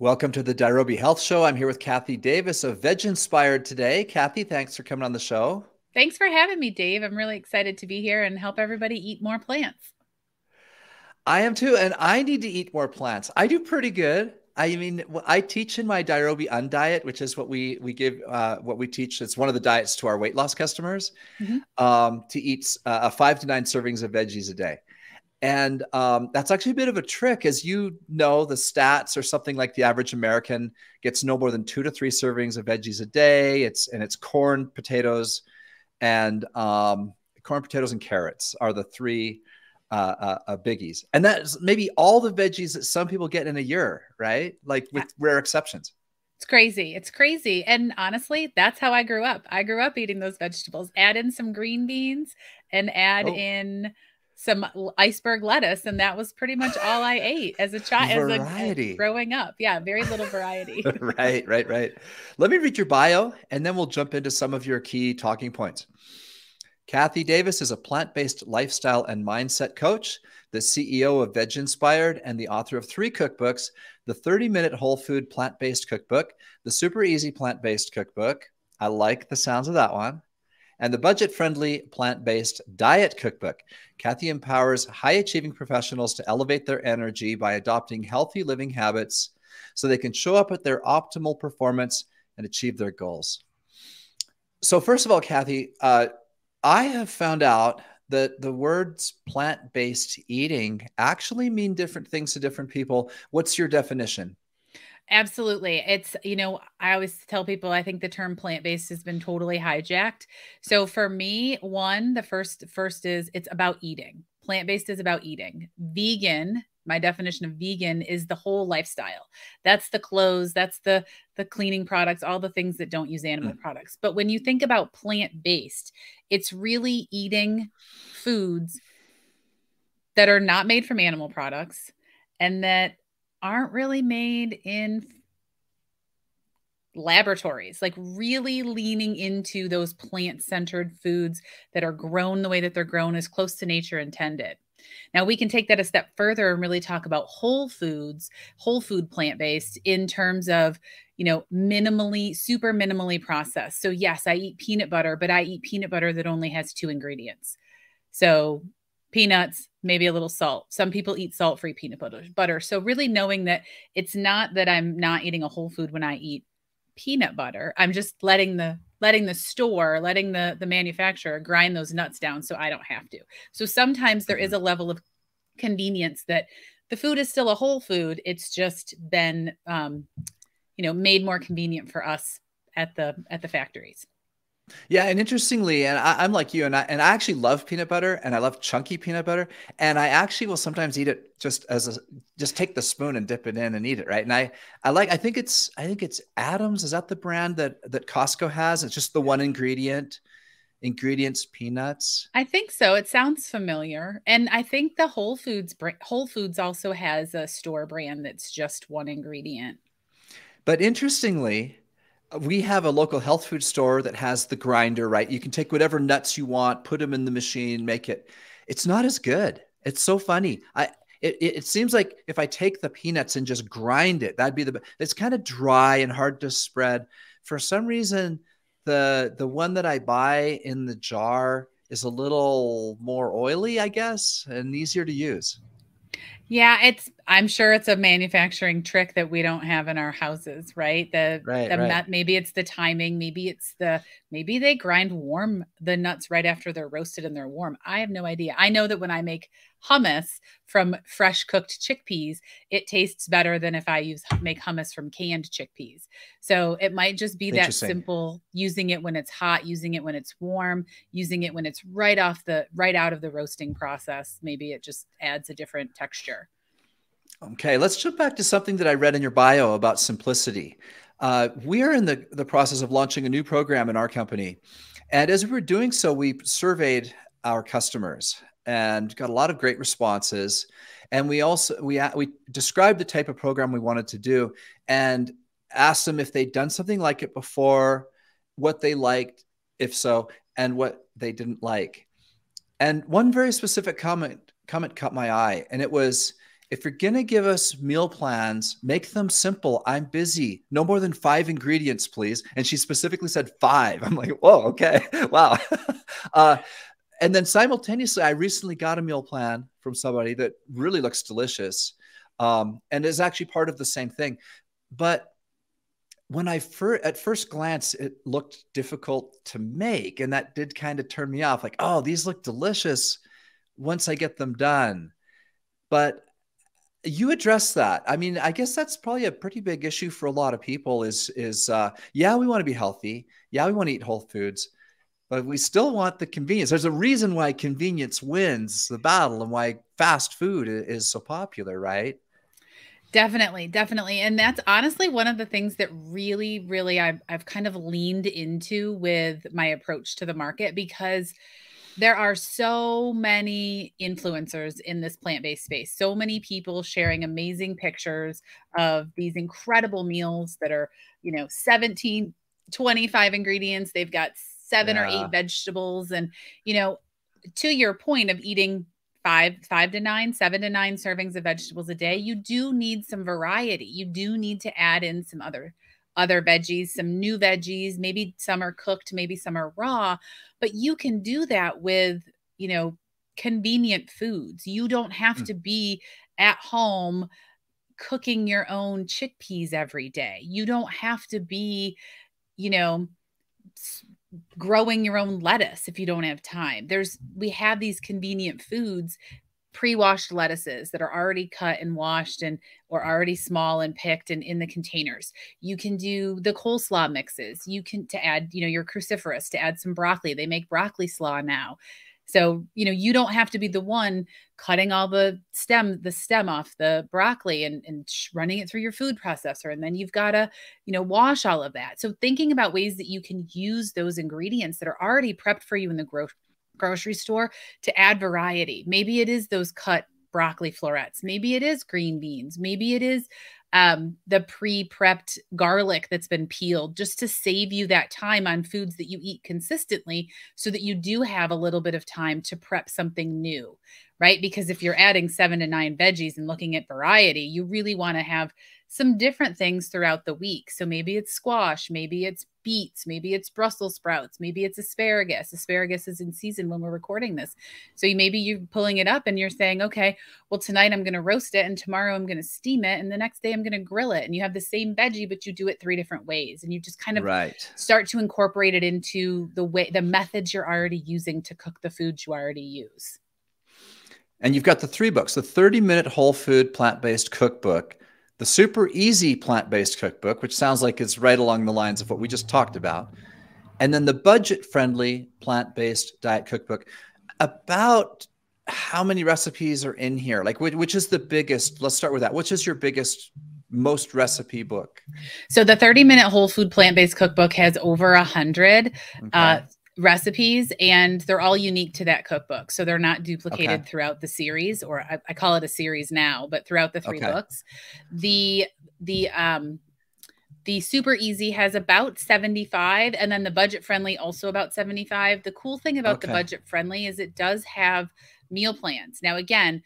Welcome to the Nairobi Health Show. I'm here with Kathy Davis of VegInspired today. Kathy, thanks for coming on the show. Thanks for having me, Dave. I'm really excited to be here and help everybody eat more plants. I am too, and I need to eat more plants. I do pretty good. I mean, I teach in my Nairobi Undiet, which is what we give, what we teach. It's one of the diets to our weight loss customers, Mhm. to eat 5 to 9 servings of veggies a day. And that's actually a bit of a trick. As you know, the stats are something like the average American gets no more than 2 to 3 servings of veggies a day. It's corn, potatoes, and carrots are the three biggies. And that's maybe all the veggies that some people get in a year, right? Like Yeah, with rare exceptions. it's crazy. It's crazy. And honestly, that's how I grew up. I grew up eating those vegetables. Add in some green beans and add Oh, in some iceberg lettuce, and that was pretty much all I ate as a child, variety. growing up. Yeah, very little variety. Right, right, right. Let me read your bio and then we'll jump into some of your key talking points. Kathy Davis is a plant-based lifestyle and mindset coach, the CEO of VegInspired, and the author of 3 cookbooks: the 30-minute Whole-Food Plant-Based Cookbook, the Super Easy Plant-Based Cookbook. I like the sounds of that one. And the budget-friendly plant-based diet cookbook. Kathy empowers high-achieving professionals to elevate their energy by adopting healthy living habits so they can show up at their optimal performance and achieve their goals. So first of all, Kathy, I have found out that the words plant-based eating actually mean different things to different people. What's your definition? Absolutely. I always tell people I think the term plant-based has been totally hijacked. So for me, one, the first is it's about eating. Plant-based is about eating. Vegan, my definition of vegan is the whole lifestyle. That's the clothes, that's the cleaning products, all the things that don't use animal Mm. products. But when you think about plant-based, it's really eating foods that are not made from animal products and that aren't really made in laboratories, like really leaning into those plant-centered foods that are grown the way that they're grown as close to nature intended. Now we can take that a step further and really talk about whole foods, whole food plant-based in terms of, minimally, super minimally processed. So yes, I eat peanut butter, but I eat peanut butter that only has 2 ingredients. So peanuts, maybe a little salt. Some people eat salt-free peanut butter. So really knowing that it's not that I'm not eating a whole food when I eat peanut butter. I'm just letting the manufacturer grind those nuts down so I don't have to. So sometimes there is Mhm. a level of convenience that the food is still a whole food. It's just been made more convenient for us at the factories. Yeah, and interestingly, and I'm like you, and I actually love peanut butter, and I love chunky peanut butter, and I actually will sometimes eat it just take the spoon and dip it in and eat it, right? And I think it's Adams. Is that the brand that Costco has? It's just the one ingredients peanuts. I think so. It sounds familiar. And I think the Whole Foods also has a store brand that's just one ingredient. But interestingly, we have a local health food store that has the grinder, right? You can take whatever nuts you want, put them in the machine, make it. It's not as good. It's so funny. It seems like if I take the peanuts and just grind it, that'd be it's kind of dry and hard to spread. For some reason, the one that I buy in the jar is a little more oily, I guess, and easier to use. Yeah, I'm sure it's a manufacturing trick that we don't have in our houses, right? Right, right. Maybe it's the timing, maybe they grind warm the nuts right after they're roasted and they're warm. I have no idea. I know that when I make hummus from fresh cooked chickpeas, it tastes better than if I use make hummus from canned chickpeas. So it might just be that Interesting. simple, using it when it's hot, using it when it's warm, using it when it's right out of the roasting process. Maybe it just adds a different texture. Okay, let's jump back to something that I read in your bio about simplicity. We are in the process of launching a new program in our company. And as we were doing so, we surveyed our customers and got a lot of great responses. And we described the type of program we wanted to do and asked them if they'd done something like it before, what they liked, if so, and what they didn't like. And one very specific comment caught my eye, and it was if you're going to give us meal plans, make them simple. I'm busy. No more than 5 ingredients, please. And she specifically said 5. I'm like, whoa, okay. Wow. And then simultaneously, I recently got a meal plan from somebody that really looks delicious, and is actually part of the same thing. But when at first glance, it looked difficult to make. And that did kind of turn me off. Like, oh, these look delicious once I get them done. But you address that. I mean, I guess that's probably a pretty big issue for a lot of people yeah, we want to be healthy. Yeah, we want to eat whole foods, but we still want the convenience. There's a reason why convenience wins the battle and why fast food is so popular, right? Definitely, definitely. And that's honestly one of the things that really, really I've kind of leaned into with my approach to the market, because there are so many influencers in this plant-based space, so many people sharing amazing pictures of these incredible meals that are, 17, 25 ingredients. They've got 7 or 8 vegetables. And, to your point of eating 5 to 9, 7 to 9 servings of vegetables a day, you do need some variety. You do need to add in some other veggies, some new veggies. Maybe some are cooked, maybe some are raw, but you can do that with, convenient foods. You don't have to be at home cooking your own chickpeas every day. You don't have to be, growing your own lettuce if you don't have time. We have these convenient foods, pre-washed lettuces that are already cut and washed and or already small and picked and in the containers. You can do the coleslaw mixes. You can to add, your cruciferous, to add some broccoli. They make broccoli slaw now. So, you don't have to be the one cutting all the stem off the broccoli and running it through your food processor. And then you've got to, wash all of that. So thinking about ways that you can use those ingredients that are already prepped for you in the grocery store to add variety. Maybe it is those cut broccoli florets. Maybe it is green beans. Maybe it is the pre-prepped garlic that's been peeled, just to save you that time on foods that you eat consistently, so that you do have a little bit of time to prep something new, right? Because if you're adding 7 to 9 veggies and looking at variety, you really want to have some different things throughout the week. So maybe it's squash, maybe it's beets, maybe it's Brussels sprouts, maybe it's asparagus. Asparagus is in season when we're recording this. So maybe you're pulling it up and you're saying, okay, well, tonight I'm going to roast it and tomorrow I'm going to steam it and the next day I'm going to grill it. And you have the same veggie, but you do it 3 different ways. And you just kind of start to incorporate it into the methods you're already using to cook the foods you already use. And you've got the 3 books: the 30-minute whole food plant-based cookbook, the Super Easy Plant-Based Cookbook, which sounds like it's right along the lines of what we just talked about, and then the budget-friendly plant-based diet cookbook. About how many recipes are in here? Like, which is the biggest? Let's start with that. Which is your biggest, most recipe book? So the 30-minute whole food plant-based cookbook has over 100 recipes, and they're all unique to that cookbook. So they're not duplicated throughout the series, or I call it a series now, but throughout the 3 books. The Super Easy has about 75, and then the budget friendly also about 75. The cool thing about the budget friendly is it does have meal plans. Now, again,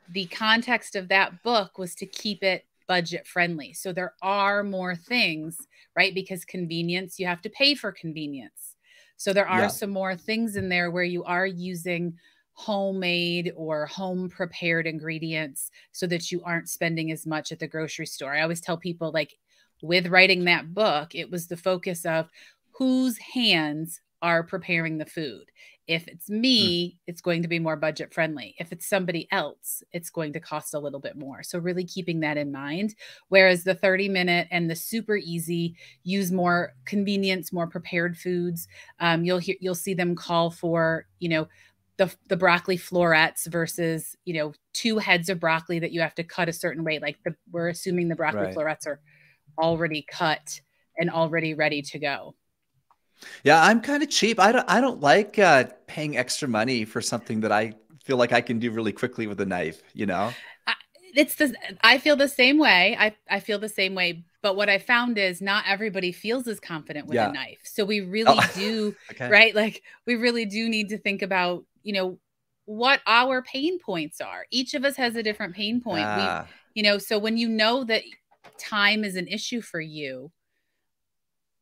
the context of that book was to keep it budget friendly. So there are more things, right? Because convenience, you have to pay for convenience. So there are some more things in there where you are using homemade or home prepared ingredients so that you aren't spending as much at the grocery store. I always tell people, like, with writing that book, it was the focus of whose hands are preparing the food. If it's me, it's going to be more budget friendly. If it's somebody else, it's going to cost a little bit more. So really keeping that in mind. Whereas the 30-minute and the Super Easy use more convenience, more prepared foods. You'll see them call for, the broccoli florets versus, 2 heads of broccoli that you have to cut a certain way. Like we're assuming the broccoli florets are already cut and already ready to go. Yeah, I'm kind of cheap. I don't like paying extra money for something that I feel like I can do really quickly with a knife, I feel the same way. I feel the same way. But what I found is not everybody feels as confident with a knife. So we really do, right? Like we really do need to think about, what our pain points are. Each of us has a different pain point. So when you know that time is an issue for you,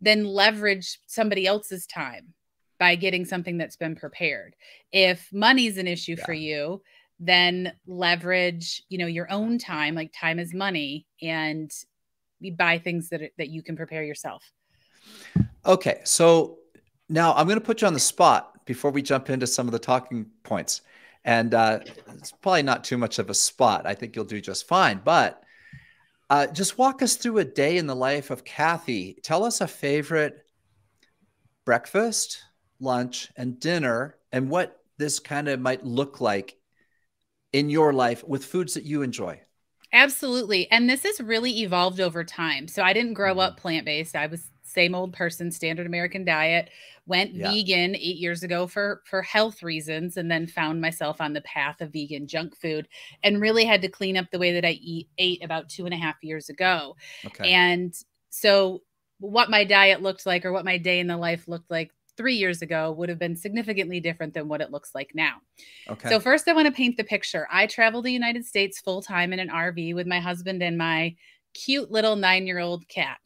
then leverage somebody else's time by getting something that's been prepared. If money's an issue for you, then leverage, your own time, like time is money, and you buy things that you can prepare yourself. Okay. So now I'm going to put you on the spot before we jump into some of the talking points. And it's probably not too much of a spot. I think you'll do just fine. But just walk us through a day in the life of Kathy. Tell us a favorite breakfast, lunch, and dinner, and what this kind of might look like in your life with foods that you enjoy. Absolutely. And this has really evolved over time. So I didn't grow up plant-based. I was same old person, standard American diet, went vegan 8 years ago for health reasons, and then found myself on the path of vegan junk food and really had to clean up the way that I ate about 2.5 years ago. Okay. And so what my diet looked like, or what my day in the life looked like 3 years ago, would have been significantly different than what it looks like now. Okay. So first I want to paint the picture. I travel the United States full-time in an RV with my husband and my cute little 9-year-old cat.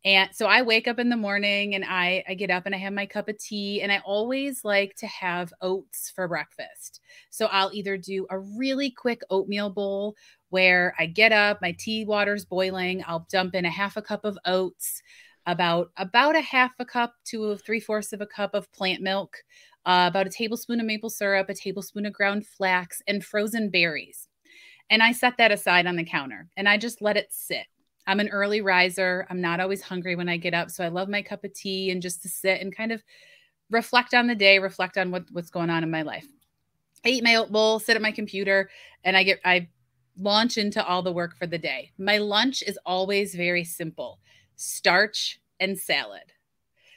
And so I wake up in the morning and I get up and I have my cup of tea, and I always like to have oats for breakfast. So I'll either do a really quick oatmeal bowl where I get up, my tea water's boiling, I'll dump in a half a cup of oats, about a half a cup to 3/4 of a cup of plant milk, about a tablespoon of maple syrup, a tablespoon of ground flax, and frozen berries. And I set that aside on the counter and I just let it sit. I'm an early riser. I'm not always hungry when I get up. So I love my cup of tea and just to sit and kind of reflect on the day, reflect on what's going on in my life. I eat my oat bowl, sit at my computer, and I launch into all the work for the day. My lunch is always very simple: starch and salad.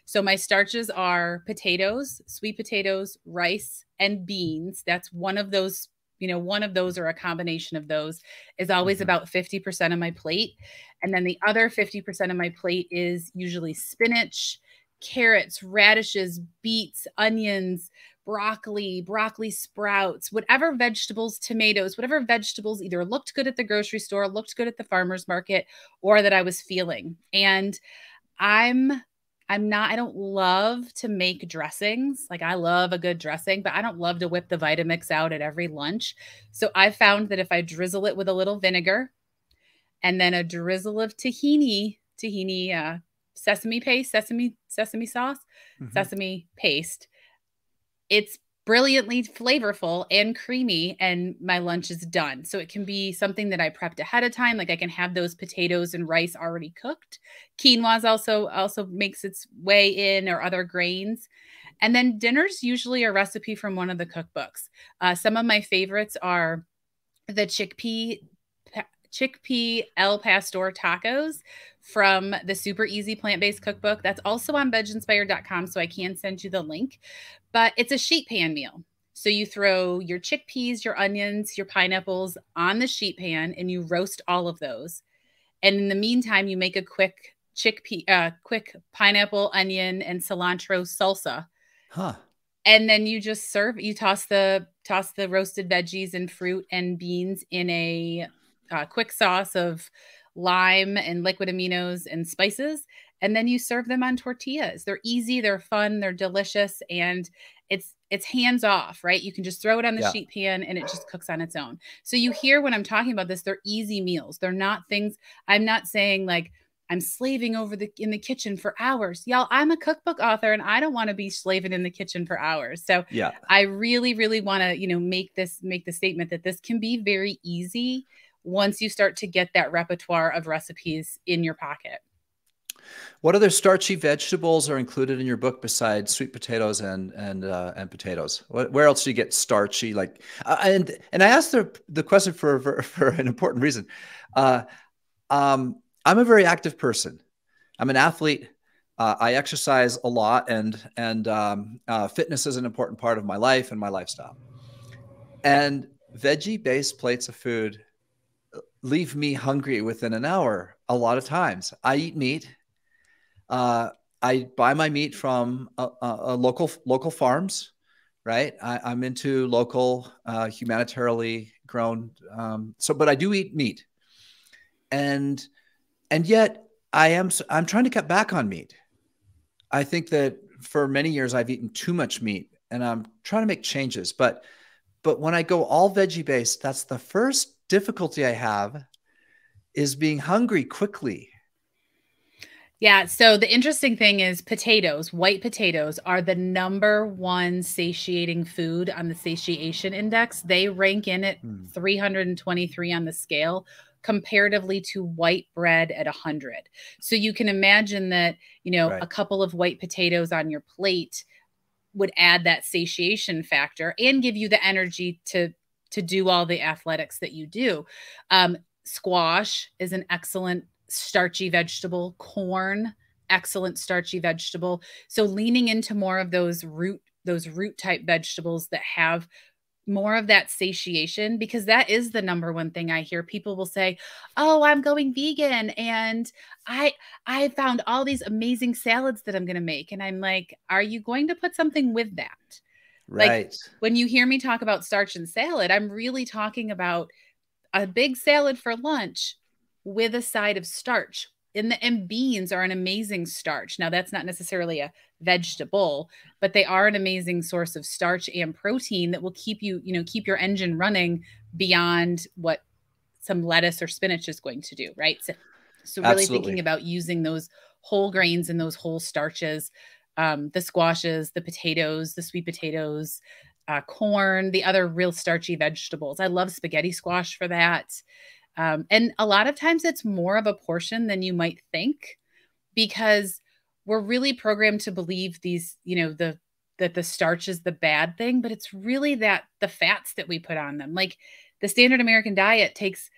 So my starches are potatoes, sweet potatoes, rice, and beans. That's one of those, or a combination of those is always about 50% of my plate. And then the other 50% of my plate is usually spinach, carrots, radishes, beets, onions, broccoli sprouts, whatever vegetables, tomatoes, whatever vegetables either looked good at the grocery store, looked good at the farmer's market, or that I was feeling. And I don't love to make dressings. Like, I love a good dressing, but I don't love to whip the Vitamix out at every lunch. So I found that if I drizzle it with a little vinegar and then a drizzle of tahini, sesame paste, sesame sauce, sesame paste, it's brilliantly flavorful and creamy, and my lunch is done. So it can be something that I prepped ahead of time. Like, I can have those potatoes and rice already cooked. Quinoa also makes its way in, or other grains. And then dinner's usually a recipe from one of the cookbooks. Some of my favorites are the chickpea El Pastor tacos from the Super Easy Plant-Based Cookbook. That's also on VegInspired.com, so I can send you the link. But it's a sheet pan meal. So you throw your chickpeas, your onions, your pineapples on the sheet pan, and you roast all of those. And in the meantime, you make a quick quick pineapple, onion, and cilantro salsa. And then you just serve. You toss the roasted veggies and fruit and beans in a quick sauce of lime and liquid aminos and spices. And then you serve them on tortillas. They're easy, they're fun, they're delicious, and it's hands off, right? You can just throw it on the sheet pan and it just cooks on its own. So you hear when I'm talking about this, they're easy meals. They're not things, I'm not saying like I'm slaving in the kitchen for hours. Y'all, I'm a cookbook author and I don't want to be slaving in the kitchen for hours. So I really, really want to, make the statement that this can be very easy once you start to get that repertoire of recipes in your pocket. What other starchy vegetables are included in your book besides sweet potatoes and potatoes? Where else do you get starchy? Like, and I asked the question for an important reason. I'm a very active person. I'm an athlete. I exercise a lot, and fitness is an important part of my life and my lifestyle. And veggie-based plates of food leave me hungry within an hour. A lot of times, I eat meat. I buy my meat from local farms. right? I'm into local, humanitarily grown. But I do eat meat, and yet I'm trying to cut back on meat. I think that for many years I've eaten too much meat, and I'm trying to make changes. But when I go all veggie based, that's the first difficulty I have, is being hungry quickly. Yeah. So the interesting thing is potatoes, white potatoes are the number one satiating food on the satiation index. They rank in at 323 on the scale comparatively to white bread at 100. So you can imagine that, Right. a couple of white potatoes on your plate would add that satiation factor and give you the energy to do all the athletics that you do. Squash is an excellent starchy vegetable. Corn, excellent starchy vegetable. So leaning into more of those root type vegetables that have more of that satiation, because that is the number one thing I hear. People will say, "Oh, I'm going vegan and I found all these amazing salads that I'm going to make." And I'm like, "Are you going to put something with that?" Like, Right. when you hear me talk about starch and salad, I'm really talking about a big salad for lunch with a side of starch. And beans are an amazing starch. Now, that's not necessarily a vegetable, but they are an amazing source of starch and protein that will keep you, keep your engine running beyond what some lettuce or spinach is going to do, right? So really thinking Absolutely. about using those whole grains and those whole starches, the squashes, the potatoes, the sweet potatoes, corn, the other real starchy vegetables. I love spaghetti squash for that. And a lot of times it's more of a portion than you might think, because we're really programmed to believe these, that the starch is the bad thing, but it's really that the fats that we put on them. Like, the standard American diet takes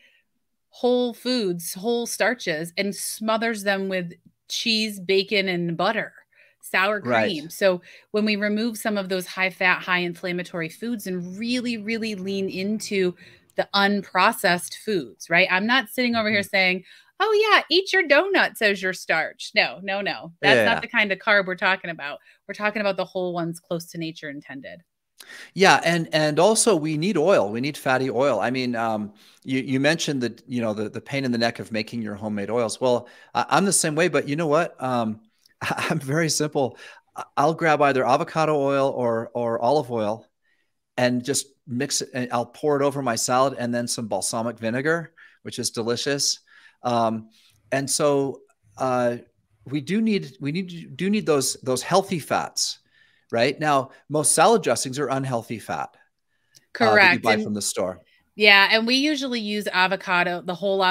whole foods, whole starches, and smothers them with cheese, bacon, and butter, sour Right. cream. So when we remove some of those high fat, high inflammatory foods and really, really lean into the unprocessed foods, right? I'm not sitting over here saying, "Oh yeah, eat your donuts as your starch." No, no, no. That's not Yeah. the kind of carb we're talking about. We're talking about the whole ones close to nature intended. Yeah, and also we need oil. We need fatty oil. I mean, you mentioned that, the pain in the neck of making your homemade oils. Well, I'm the same way, but you know what? I'm very simple. I'll grab either avocado oil or olive oil and just mix it. And I'll pour it over my salad, and then some balsamic vinegar, which is delicious. Um, and so we do need those healthy fats. Right now, most salad dressings are unhealthy fat that you Correct. buy And from the store. yeah, and we usually use avocado, the whole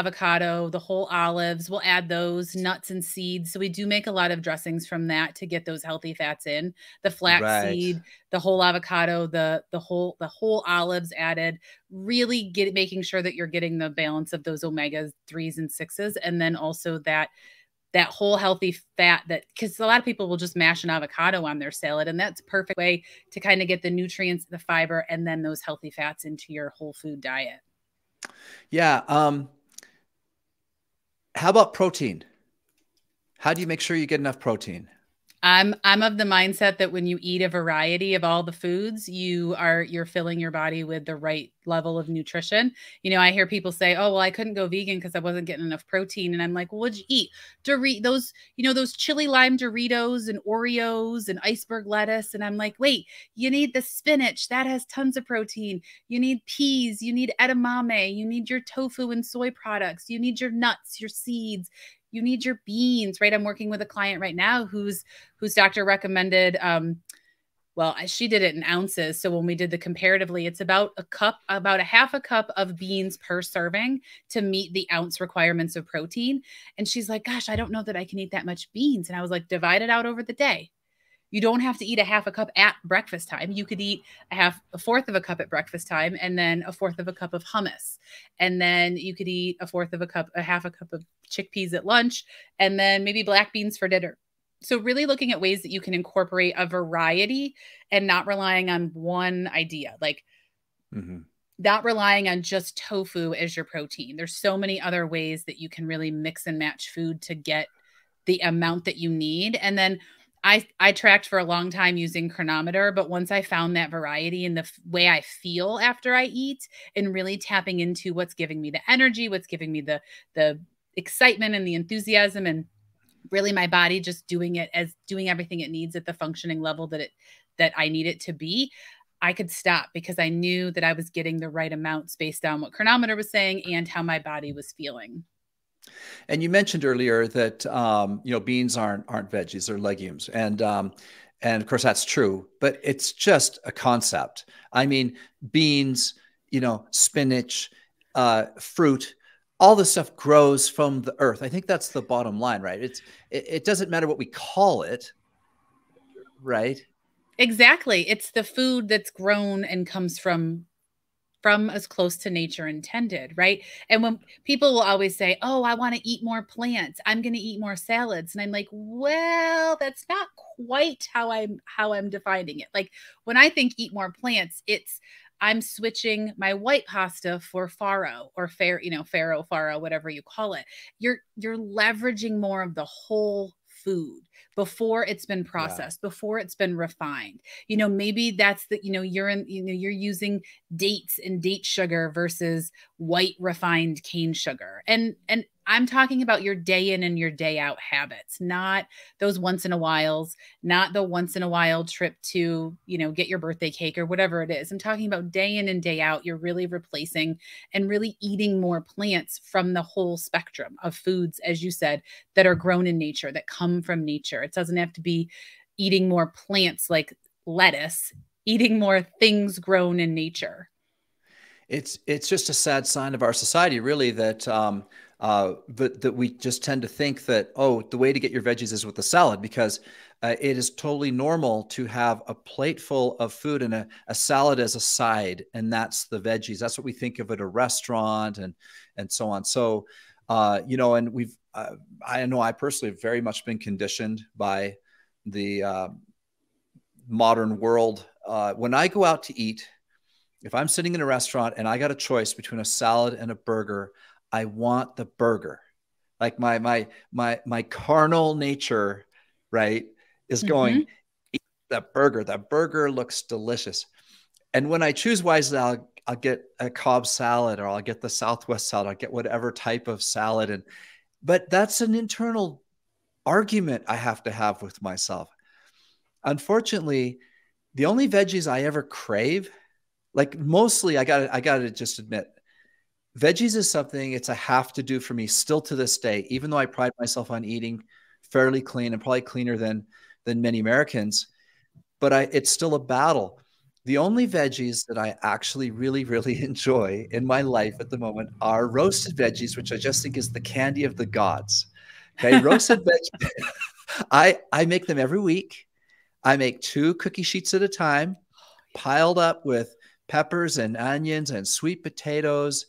olives. We'll add those nuts and seeds. So we do make a lot of dressings from that to get those healthy fats in. The Right. flaxseed, the whole avocado, the whole olives added. Really making sure that you're getting the balance of those omega 3s and 6s, and then also that whole healthy fat, that because a lot of people will just mash an avocado on their salad, and that's a perfect way to kind of get the nutrients, the fiber, and then those healthy fats into your whole food diet. Yeah. How about protein? How do you make sure you get enough protein? I'm of the mindset that when you eat a variety of all the foods, you're filling your body with the right level of nutrition. I hear people say, "Oh, well, I couldn't go vegan because I wasn't getting enough protein." And I'm like, "Well, what'd you eat? Those chili lime Doritos and Oreos and iceberg lettuce." And I'm like, "Wait, you need the spinach. That has tons of protein. You need peas, you need edamame, you need your tofu and soy products, you need your nuts, your seeds, you need your beans," right? I'm working with a client right now whose doctor recommended, well, she did it in ounces. So when we did the comparatively, it's about a half a cup of beans per serving to meet the ounce requirements of protein. And she's like, "Gosh, I don't know that I can eat that much beans." And I was like, "Divide it out over the day. You don't have to eat a half a cup at breakfast time. You could eat a fourth of a cup at breakfast time, and then a fourth of a cup of hummus. And then you could eat a half a cup of chickpeas at lunch, and then maybe black beans for dinner." So really looking at ways that you can incorporate a variety and not relying on one idea, like not relying on just tofu as your protein. There's so many other ways that you can really mix and match food to get the amount that you need. And then I tracked for a long time using chronometer, but once I found that variety and the way I feel after I eat and really tapping into what's giving me the energy, what's giving me the excitement and the enthusiasm, and really my body just doing everything it needs at the functioning level that I need it to be, I could stop because I knew that I was getting the right amounts based on what chronometer was saying and how my body was feeling. And you mentioned earlier that beans aren't veggies; they're legumes, and of course that's true. But it's just a concept. I mean, beans, spinach, fruit, all this stuff grows from the earth. I think that's the bottom line, right? It doesn't matter what we call it, right? Exactly. It's the food that's grown and comes from as close to nature intended, right? And when people will always say, "Oh, I want to eat more plants. I'm going to eat more salads." And I'm like, "Well, that's not quite how I'm defining it." Like when I think eat more plants, it's I'm switching my white pasta for farro or farro, whatever you call it. You're leveraging more of the whole food before it's been Yeah. processed, before it's been refined. Maybe that's you're using dates and date sugar versus white refined cane sugar. And I'm talking about your day in and your day out habits, not those once in a whiles, not the once in a while trip to, get your birthday cake or whatever it is. I'm talking about day in and day out. You're really replacing and really eating more plants from the whole spectrum of foods, as you said, that are grown in nature, that come from nature. It doesn't have to be eating more plants like lettuce, eating more things grown in nature. It's just a sad sign of our society, really, that we just tend to think that, oh, the way to get your veggies is with a salad, because it is totally normal to have a plate full of food and a salad as a side, and that's the veggies. That's what we think of at a restaurant, and so on. So, and I know I personally have very much been conditioned by the modern world. When I go out to eat, if I'm sitting in a restaurant and I got a choice between a salad and a burger, I want the burger. Like my carnal nature, right, is Mm-hmm. going, eat the burger. The burger looks delicious. And when I choose wisely, I'll get a Cobb salad, or I'll get the Southwest salad. I'll get whatever type of salad. But that's an internal argument I have to have with myself. Unfortunately, the only veggies I ever crave, like mostly, I gotta just admit, veggies is something, it's a have to do for me still to this day, even though I pride myself on eating fairly clean and probably cleaner than many Americans, but it's still a battle. The only veggies that I actually really, really enjoy in my life at the moment are roasted veggies, which I just think is the candy of the gods. Okay, roasted veggies. I make them every week. I make 2 cookie sheets at a time, piled up with peppers and onions and sweet potatoes.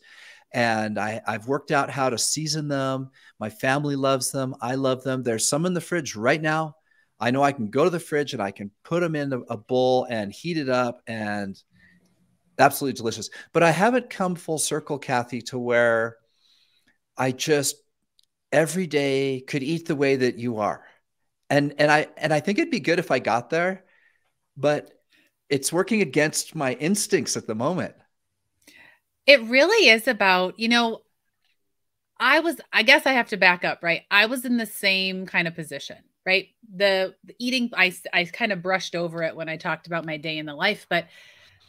And I've worked out how to season them. My family loves them. I love them. There's some in the fridge right now. I know I can go to the fridge and I can put them in a bowl and heat it up, and absolutely delicious. But I haven't come full circle, Kathy, to where I just every day could eat the way that you are. And I think it'd be good if I got there, but it's working against my instincts at the moment. It really is about, I guess I have to back up, right? I was in the same kind of position, right? The eating, I kind of brushed over it when I talked about my day in the life, but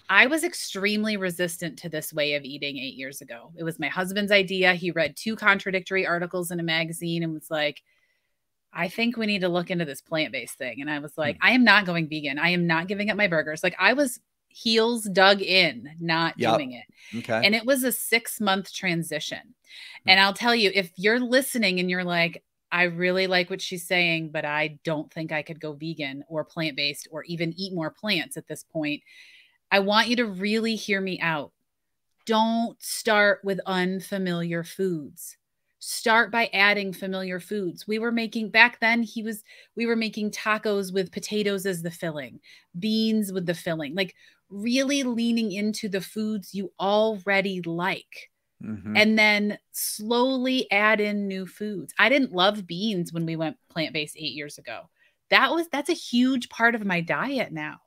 I was extremely resistant to this way of eating 8 years ago. It was my husband's idea. He read 2 contradictory articles in a magazine and was like, I think we need to look into this plant-based thing. And I was like, I am not going vegan. I am not giving up my burgers. Like I was heels dug in, not Yep. doing it. Okay. And it was a 6-month transition. And I'll tell you, if you're listening and you're like, I really like what she's saying, but I don't think I could go vegan or plant-based or even eat more plants at this point, I want you to really hear me out. Don't start with unfamiliar foods. Start by adding familiar foods. We were making back then, we were making tacos with potatoes as the filling, beans with the filling, like really leaning into the foods you already like. Mm-hmm. And then slowly add in new foods. I didn't love beans when we went plant-based 8 years ago. that's a huge part of my diet now.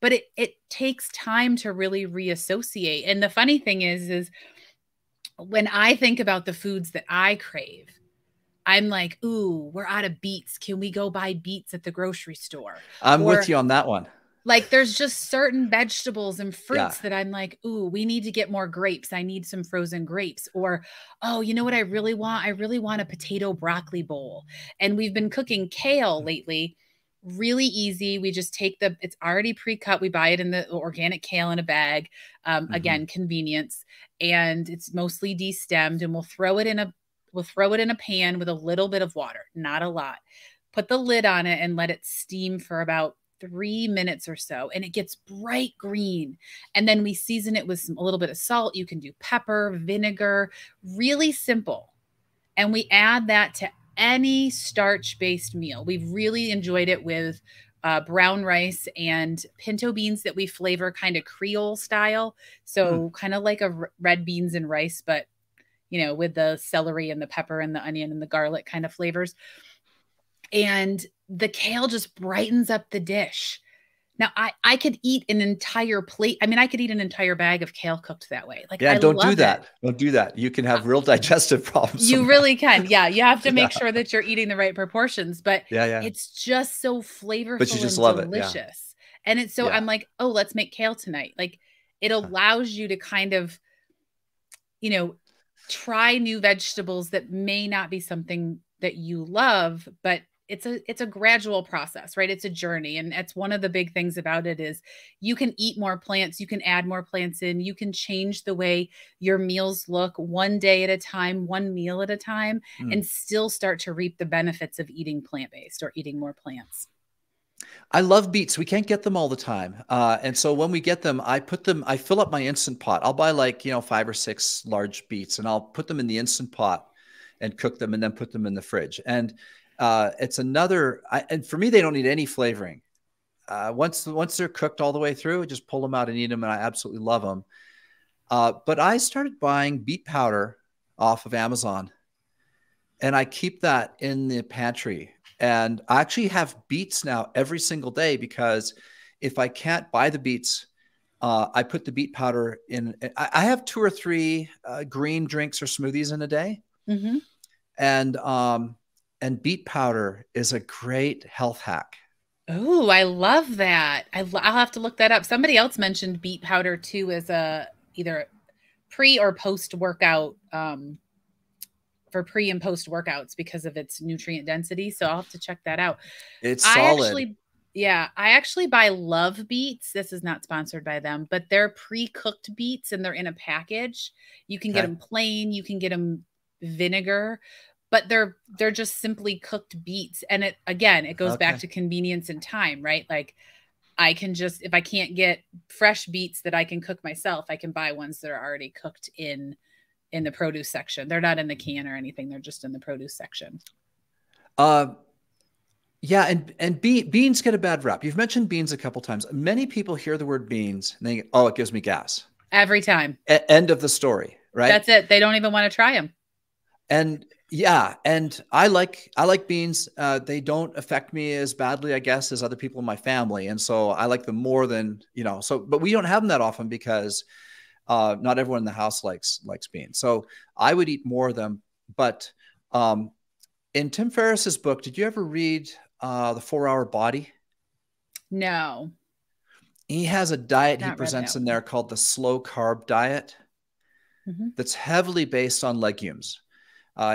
But it takes time to really reassociate. And the funny thing is when I think about the foods that I crave, I'm like, ooh, we're out of beets. Can we go buy beets at the grocery store? I'm with Or you on that one. like there's just certain vegetables and Yeah. fruits that I'm like, ooh, we need to get more grapes. I need some frozen grapes. Or, oh, you know what I really want? I really want a potato broccoli bowl. And we've been cooking kale lately. Really easy. We just take it's already pre-cut. We buy it in the organic kale in a bag. Again, convenience. And it's mostly destemmed. And we'll throw it in a pan with a little bit of water, not a lot. Put the lid on it and let it steam for about 3 minutes or so, and it gets bright green. And then we season it with a little bit of salt. You can do pepper, vinegar, really simple. And we add that to any starch-based meal. We've really enjoyed it with brown rice and pinto beans that we flavor kind of Creole style. So kind of like a red beans and rice, but with the celery and the pepper and the onion and the garlic kind of flavors. And the kale just brightens up the dish. Now, I could eat an entire plate. I mean, I could eat an entire bag of kale cooked that way. Like, Yeah, I don't do love that. it. Don't do that. You can have real digestive problems. You from really that. can. Yeah, you have to make sure that you're eating the right proportions, but Yeah. it's just so flavorful But you just and love it. Yeah. delicious. And it's so Yeah. I'm like, oh, let's make kale tonight. Like, it allows you to kind of, try new vegetables that may not be something that you love, but it's a gradual process, right? It's a journey. And that's one of the big things about it is you can eat more plants, you can add more plants in, you can change the way your meals look one day at a time, one meal at a time, and still start to reap the benefits of eating plant-based or eating more plants. I love beets. We can't get them all the time. And so when we get them, I fill up my Instant Pot. I'll buy 5 or 6 large beets and I'll put them in the Instant Pot and cook them and then put them in the fridge. And it's and for me, they don't need any flavoring. Once they're cooked all the way through, just pull them out and eat them. And I absolutely love them. But I started buying beet powder off of Amazon and I keep that in the pantry. And I actually have beets now every single day because if I can't buy the beets, I put the beet powder in. I have 2 or 3 green drinks or smoothies in a day. And beet powder is a great health hack. Oh, I love that. I'll have to look that up. Somebody else mentioned beet powder too as either pre or post workout, for pre and post workouts because of its nutrient density. So I'll have to check that out. It's solid. I actually buy Love Beets. This is not sponsored by them, but they're pre-cooked beets and they're in a package. You can get them plain, you can get them vinegar, but they're just simply cooked beets. And it goes back to convenience and time, right? Like I can just, if I can't get fresh beets that I can cook myself, I can buy ones that are already cooked in the produce section. They're not in the can or anything. They're just in the produce section. Yeah. And beans get a bad rap. You've mentioned beans a couple times. Many people hear the word beans and they think, oh, it gives me gas. Every time. End of the story, right? That's it. They don't even want to try them. And yeah. And I like beans. They don't affect me as badly, I guess, as other people in my family. And so I like them more than, but we don't have them that often because not everyone in the house likes beans. So I would eat more of them. But in Tim Ferriss's book, did you ever read The 4-Hour Body? No. He has a diet he presents in there called the slow carb diet that's heavily based on legumes.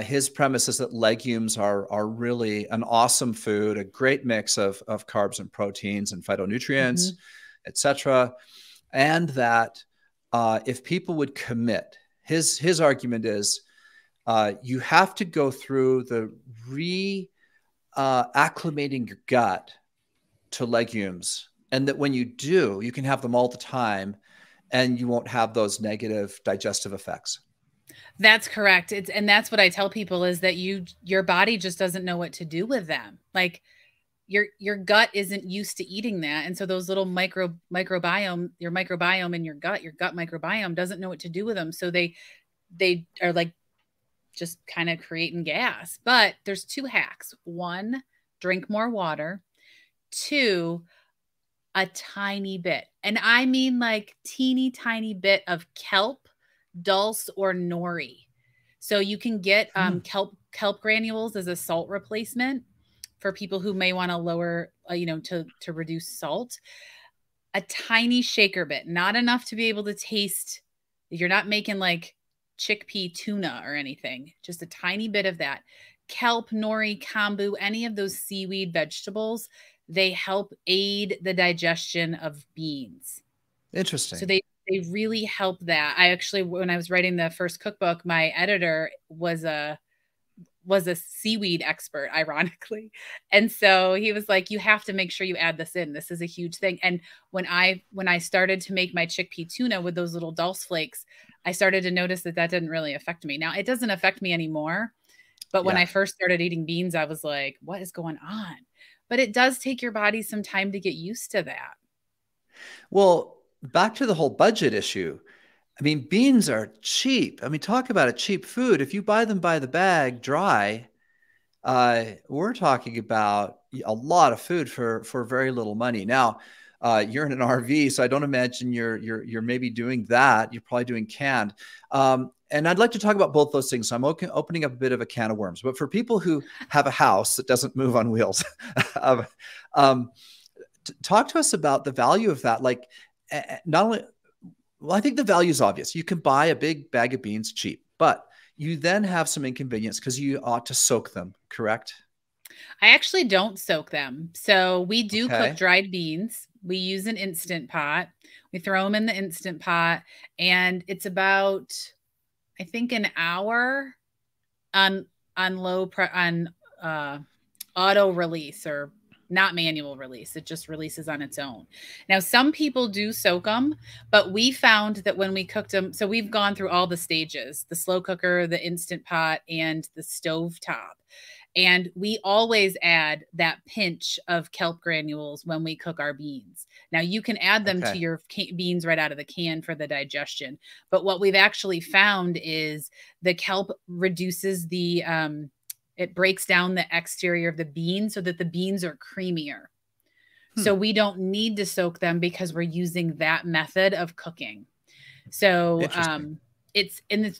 His premise is that legumes are really an awesome food, a great mix of carbs and proteins and phytonutrients, etc. And that if people would commit, his argument is you have to go through the acclimating your gut to legumes, and that when you do, you can have them all the time and you won't have those negative digestive effects. That's correct. And that's what I tell people is that your body just doesn't know what to do with them. Like your gut isn't used to eating that. And so those little microbiome, your microbiome in your gut microbiome doesn't know what to do with them. So they are like just kind of creating gas. But there's 2 hacks. One, drink more water. 2, a tiny bit, and I mean like teeny tiny bit of kelp, dulse, or nori. So you can get kelp granules as a salt replacement for people who may want to lower, to reduce salt. A tiny shaker bit, not enough to be able to taste. You're not making like chickpea tuna or anything, just a tiny bit of that. Kelp, nori, kombu, any of those seaweed vegetables, they help aid the digestion of beans. Interesting. So they really help that. I actually, when I was writing the first cookbook, my editor was a seaweed expert, ironically. And so he was like, you have to make sure you add this in. This is a huge thing. And when I started to make my chickpea tuna with those little dulse flakes, I started to notice that didn't really affect me. Now it doesn't affect me anymore. But when I first started eating beans, I was like, what is going on? But it does take your body some time to get used to that. Well, back to the whole budget issue. I mean, beans are cheap. I mean, talk about a cheap food. If you buy them by the bag dry, we're talking about a lot of food for very little money. Now, you're in an RV, so I don't imagine you're maybe doing that. You're probably doing canned. And I'd like to talk about both those things. So I'm opening up a bit of a can of worms. But for people who have a house that doesn't move on wheels, talk to us about the value of that. Like, not only, well, I think the value is obvious. You can buy a big bag of beans cheap, but you then have some inconvenience because you ought to soak them, correct? I actually don't soak them. So we do Okay. cook dried beans. We use an Instant Pot. We throw them in the Instant Pot, and it's about, I think, an hour on auto release, or not manual release. It just releases on its own. Now, some people do soak them, but we found that when we cooked them, so we've gone through all the stages, the slow cooker, the Instant Pot, and the stove top. And we always add that pinch of kelp granules when we cook our beans. Now, you can add them to your beans right out of the can for the digestion. But what we've actually found is the kelp reduces it breaks down the exterior of the bean so that the beans are creamier. So we don't need to soak them because we're using that method of cooking. So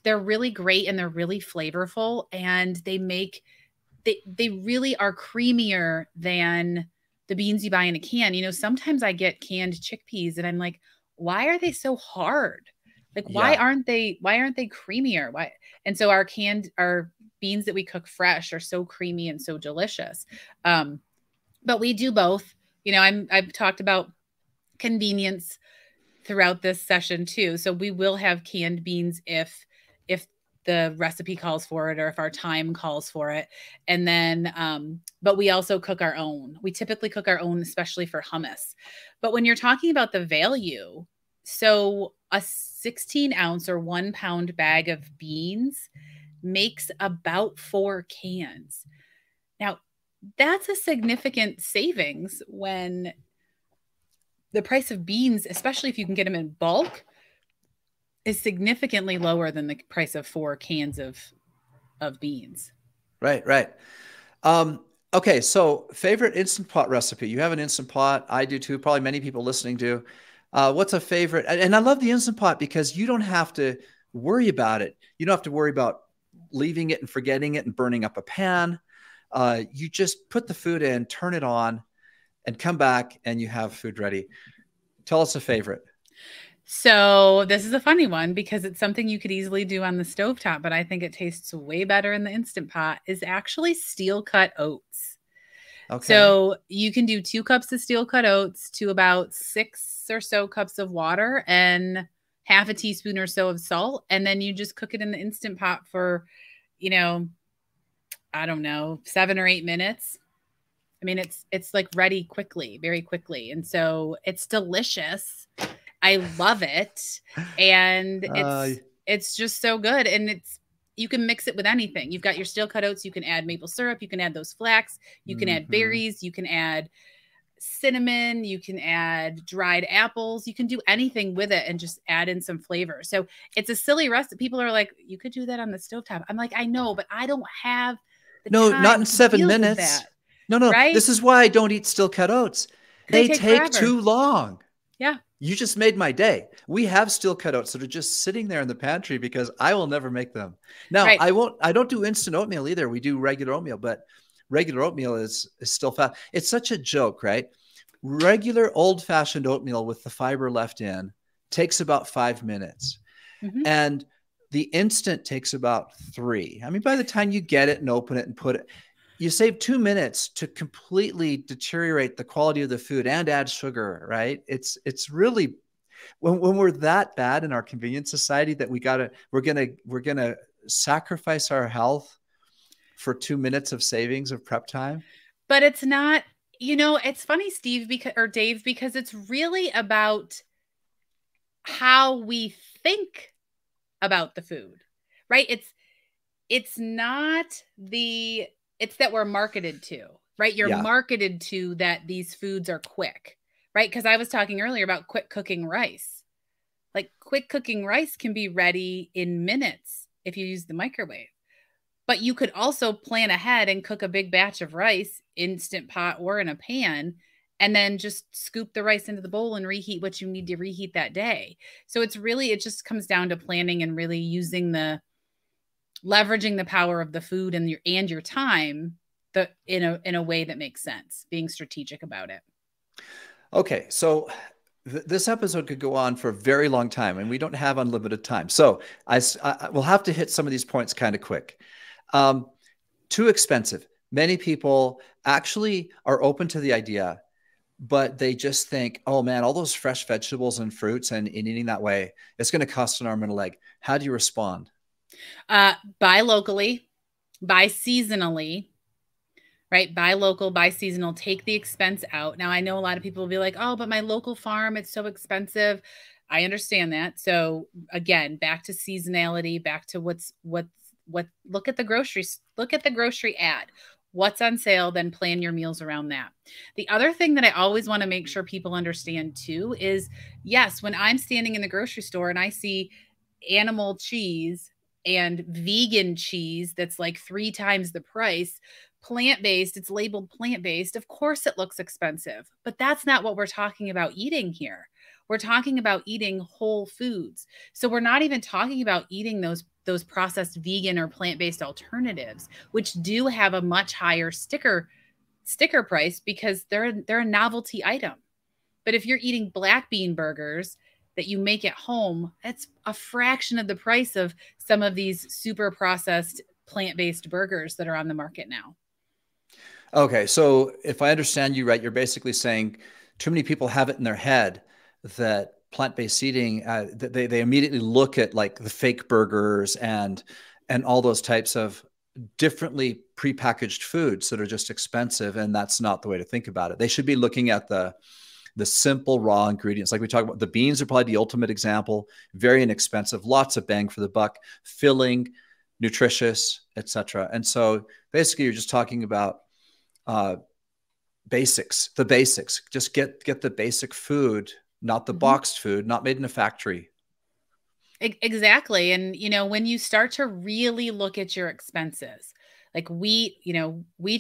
they're really great, and they're really flavorful, and they really are creamier than the beans you buy in a can. You know, sometimes I get canned chickpeas and I'm like, why are they so hard? Like, why aren't they creamier? Why? And so our beans that we cook fresh are so creamy and so delicious. But we do both. You know, I've talked about convenience throughout this session too. So we will have canned beans if the recipe calls for it, or if our time calls for it. And then, but we also cook our own. We typically cook our own, especially for hummus. But when you're talking about the value, so a 16-ounce or 1-pound bag of beans makes about 4 cans. Now, that's a significant savings when the price of beans, especially if you can get them in bulk, is significantly lower than the price of 4 cans of beans. Right. Okay, so favorite Instant Pot recipe. You have an Instant Pot. I do too. Probably many people listening do. What's a favorite? And I love the Instant Pot because you don't have to worry about it. You don't have to worry about leaving it and forgetting it and burning up a pan. You just put the food in, turn it on, and come back, and you have food ready. Tell us a favorite. So this is a funny one because it's something you could easily do on the stovetop, but I think it tastes way better in the Instant Pot, is actually steel cut oats. Okay. So you can do 2 cups of steel cut oats to about 6 or so cups of water and half a teaspoon or so of salt. And then you just cook it in the Instant Pot for, I don't know, 7 or 8 minutes. I mean, it's like ready quickly, very quickly. And so it's delicious. I love it. And it's just so good. And you can mix it with anything. You've got your steel cut oats. You can add maple syrup. You can add those flax. You can add berries. You can add cinnamon. You can add dried apples. You can do anything with it and just add in some flavor. So it's a silly recipe. People are like, you could do that on the stovetop. I'm like, I know, but I don't have the time not in to 7 deal with minutes. that. No, no, right? this is why I don't eat still cut oats. They They take take forever. too long. Yeah. You just made my day. We have steel cutouts that are just sitting there in the pantry because I will never make them. Now, Right. I don't do instant oatmeal either. We do regular oatmeal, but regular oatmeal is still fat. It's such a joke, right? Regular old-fashioned oatmeal with the fiber left in takes about 5 minutes. Hmm. And the instant takes about 3. I mean, by the time you get it and open it and put it, you save 2 minutes to completely deteriorate the quality of the food and add sugar, right? It's really when we're that bad in our convenience society that we're gonna sacrifice our health for 2 minutes of savings of prep time. But it's not, it's funny, Steve, because or Dave, because it's really about how we think about the food, right? It's not the it's that we're marketed to, right? You're Yeah. marketed to that these foods are quick, right? Because I was talking earlier about quick cooking rice. Like quick cooking rice can be ready in minutes if you use the microwave. But you could also plan ahead and cook a big batch of rice, instant pot or in a pan, and then just scoop the rice into the bowl and reheat what you need to reheat that day. So it just comes down to planning and really leveraging the power of the food and your time in a way that makes sense, being strategic about it. Okay, so this episode could go on for a very long time, and we don't have unlimited time. So I will have to hit some of these points kind of quick. Too expensive. Many people actually are open to the idea, but they just think, oh man, all those fresh vegetables and fruits and eating that way, it's going to cost an arm and a leg. How do you respond? Buy locally, buy seasonally, right? Buy local, buy seasonal, take the expense out. Now, I know a lot of people will be like, oh, but my local farm, it's so expensive. I understand that. So again, back to seasonality, back to look at the grocery ad. What's on sale, then plan your meals around that. The other thing that I always want to make sure people understand too is yes, when I'm standing in the grocery store and I see animal cheese and vegan cheese that's like 3 times the price, plant-based, it's labeled plant-based, of course it looks expensive, but that's not what we're talking about eating here. We're talking about eating whole foods. So we're not even talking about eating those processed vegan or plant-based alternatives, which do have a much higher sticker price because they're a novelty item. But if you're eating black bean burgers that you make at home, that's a fraction of the price of some of these super processed plant-based burgers that are on the market now. Okay, so if I understand you right, you're basically saying too many people have it in their head that plant-based eating, they immediately look at like the fake burgers and all those types of differently prepackaged foods that are just expensive, and that's not the way to think about it. They should be looking at the simple raw ingredients. Like we talked about, the beans are probably the ultimate example. Very inexpensive, lots of bang for the buck, filling, nutritious, etc. And so basically, you're just talking about basics, the basics. Just get the basic food, not the boxed food, not made in a factory. Exactly. And, when you start to really look at your expenses, like we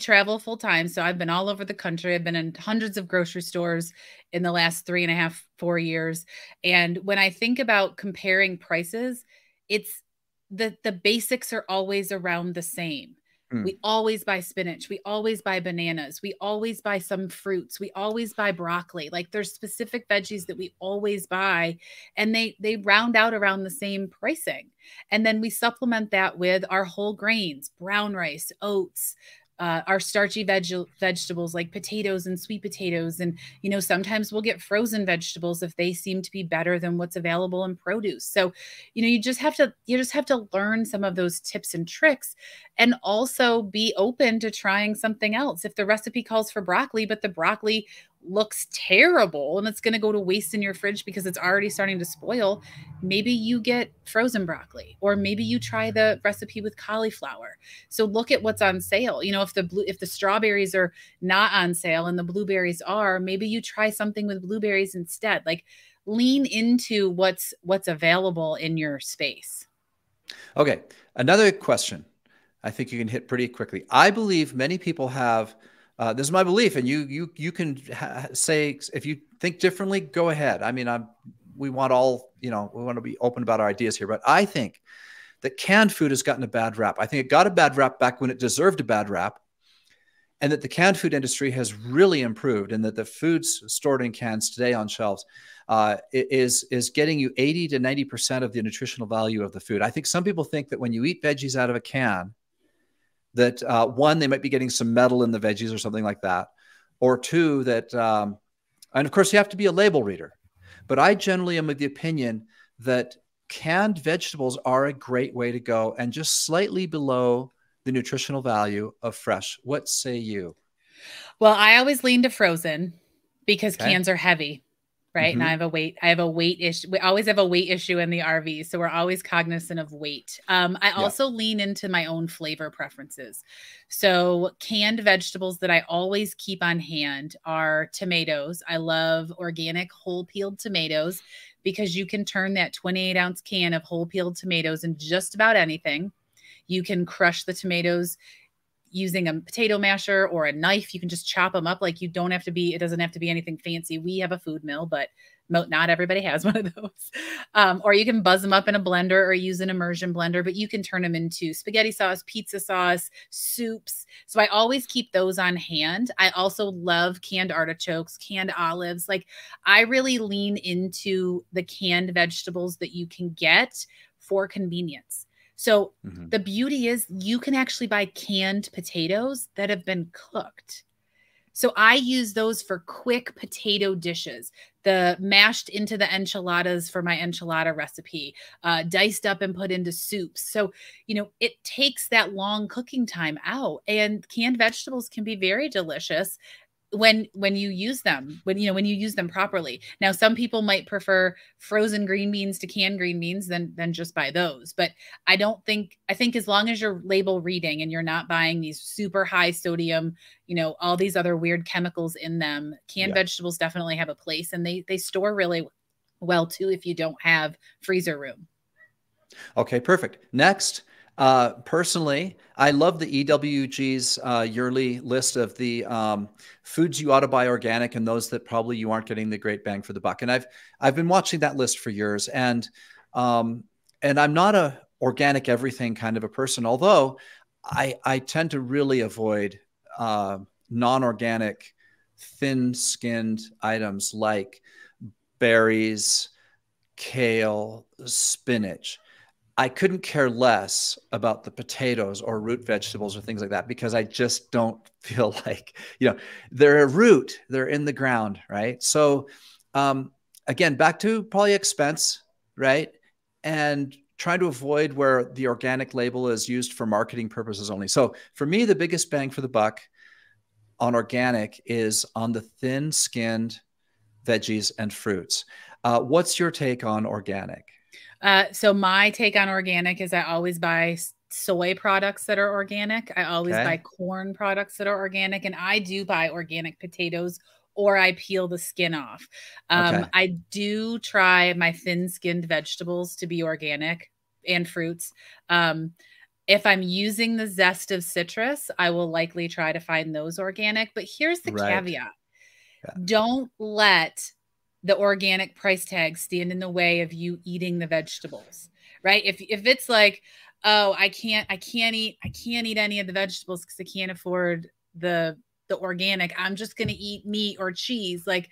travel full time. So I've been all over the country. I've been in hundreds of grocery stores in the last 3.5, 4 years. And when I think about comparing prices, it's the basics are always around the same. Mm. We always buy spinach. We always buy bananas. We always buy some fruits. We always buy broccoli. Like there's specific veggies that we always buy, and they round out around the same pricing. And then we supplement that with our whole grains, brown rice, oats, our starchy vegetables like potatoes and sweet potatoes. And, sometimes we'll get frozen vegetables if they seem to be better than what's available in produce. So, you just have to learn some of those tips and tricks, and also be open to trying something else. If the recipe calls for broccoli, but the broccoli looks terrible and it's going to go to waste in your fridge because it's already starting to spoil, maybe you get frozen broccoli, or maybe you try the recipe with cauliflower. So look at what's on sale. If the strawberries are not on sale and the blueberries are, maybe you try something with blueberries instead. Like lean into what's available in your space. Okay, another question I think you can hit pretty quickly. I believe many people have This is my belief, and you can say if you think differently, go ahead. I mean, we want all, we want to be open about our ideas here, but I think that canned food has gotten a bad rap. I think it got a bad rap back when it deserved a bad rap, and that the canned food industry has really improved, and that the foods stored in cans today on shelves is getting you 80 to 90% of the nutritional value of the food. I think some people think that when you eat veggies out of a can, that one, they might be getting some metal in the veggies or something like that, or two, that, and of course you have to be a label reader, but I generally am of the opinion that canned vegetables are a great way to go and just slightly below the nutritional value of fresh. What say you? Well, I always lean to frozen because Okay. cans are heavy, right? And I have a weight issue. We always have a weight issue in the RV, so we're always cognizant of weight. I also lean into my own flavor preferences. So canned vegetables that I always keep on hand are tomatoes. I love organic whole peeled tomatoes because you can turn that 28-ounce can of whole peeled tomatoes into just about anything. You can crush the tomatoes using a potato masher or a knife. You can just chop them up. Like, it doesn't have to be anything fancy. We have a food mill, but not everybody has one of those. Or you can buzz them up in a blender or use an immersion blender, but you can turn them into spaghetti sauce, pizza sauce, soups. So I always keep those on hand. I also love canned artichokes, canned olives. Like, I really lean into the canned vegetables that you can get for convenience. So the beauty is you can actually buy canned potatoes that have been cooked. So I use those for quick potato dishes, the mashed into the enchiladas for my enchilada recipe, diced up and put into soups. So, it takes that long cooking time out, and canned vegetables can be very delicious when you use them, when you use them properly. Now, some people might prefer frozen green beans to canned green beans than just buy those. But I think as long as you're label reading and you're not buying these super high sodium, all these other weird chemicals in them, canned vegetables definitely have a place, and they store really well too if you don't have freezer room. Okay, perfect. Next, personally, I love the EWG's yearly list of the foods you ought to buy organic and those that probably you aren't getting the great bang for the buck. And I've been watching that list for years, and I'm not a organic everything kind of a person, although I tend to really avoid non-organic, thin-skinned items like berries, kale, spinach. I couldn't care less about the potatoes or root vegetables or things like that, because I just don't feel like, they're a root, they're in the ground, right? So again, back to probably expense, right? And trying to avoid where the organic label is used for marketing purposes only. So for me, the biggest bang for the buck on organic is on the thin-skinned veggies and fruits. What's your take on organic? So my take on organic is I always buy soy products that are organic. I always buy corn products that are organic, and I do buy organic potatoes, or I peel the skin off. I do try my thin-skinned vegetables to be organic, and fruits. If I'm using the zest of citrus, I will likely try to find those organic. But here's the caveat. Don't let the organic price tag stand in the way of you eating the vegetables, right? If it's like, oh, I can't eat any of the vegetables because I can't afford the organic, I'm just going to eat meat or cheese. Like,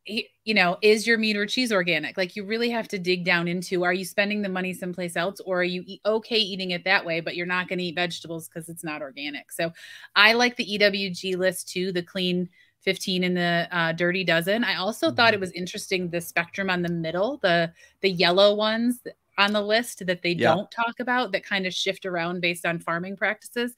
is your meat or cheese organic? Like, you really have to dig down into, are you spending the money someplace else, or are you okay eating it that way, but you're not going to eat vegetables because it's not organic? So I like the EWG list too, the clean 15 and the dirty dozen. I also thought it was interesting, the spectrum on the middle, the yellow ones on the list that they don't talk about, that kind of shift around based on farming practices.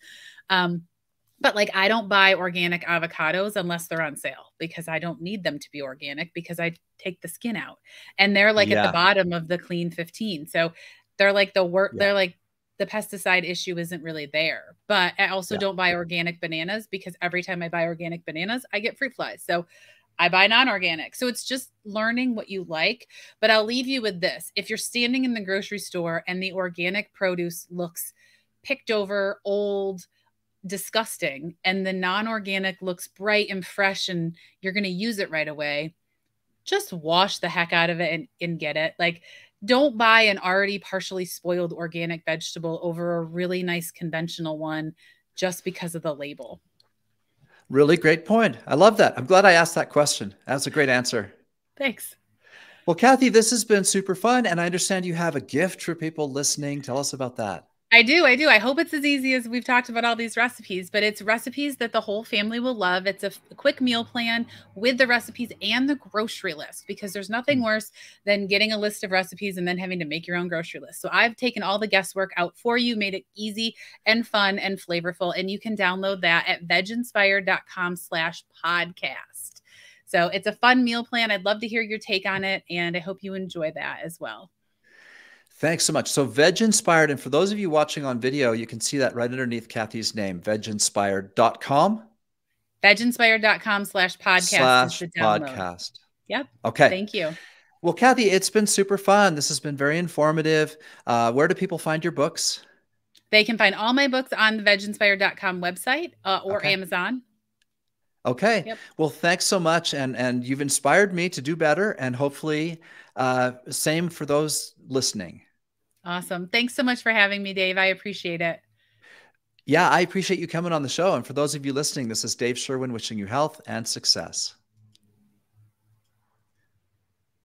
But like, I don't buy organic avocados unless they're on sale, because I don't need them to be organic, because I take the skin out, and they're like at the bottom of the clean 15. So they're like they're like, the pesticide issue isn't really there. But I also don't buy organic bananas, because every time I buy organic bananas, I get fruit flies. So I buy non-organic. So it's just learning what you like. But I'll leave you with this. If you're standing in the grocery store and the organic produce looks picked over, old, disgusting and the non-organic looks bright and fresh and you're going to use it right away, just wash the heck out of it and get it. Like, don't buy an already partially spoiled organic vegetable over a really nice conventional one just because of the label. Really great point. I love that. I'm glad I asked that question. That's a great answer. Thanks. Well, Kathy, this has been super fun. And I understand you have a gift for people listening. Tell us about that. I do. I hope it's as easy as we've talked about all these recipes, but it's recipes that the whole family will love. It's a quick meal plan with the recipes and the grocery list, because there's nothing worse than getting a list of recipes and then having to make your own grocery list. So I've taken all the guesswork out for you, made it easy and fun and flavorful. And you can download that at veginspired.com/podcast. So it's a fun meal plan. I'd love to hear your take on it, and I hope you enjoy that as well. Thanks so much. So VegInspired, and for those of you watching on video, you can see that right underneath Kathy's name, veginspired.com. Veginspired.com/podcast is the download. Podcast. Yep. Okay. Thank you. Well, Kathy, it's been super fun. This has been very informative. Where do people find your books? They can find all my books on the veginspired.com website or Amazon. Okay. Yep. Well, thanks so much. And you've inspired me to do better, and hopefully same for those listening. Awesome. Thanks so much for having me, Dave. I appreciate it. Yeah, I appreciate you coming on the show. And for those of you listening, this is Dave Sherwin wishing you health and success.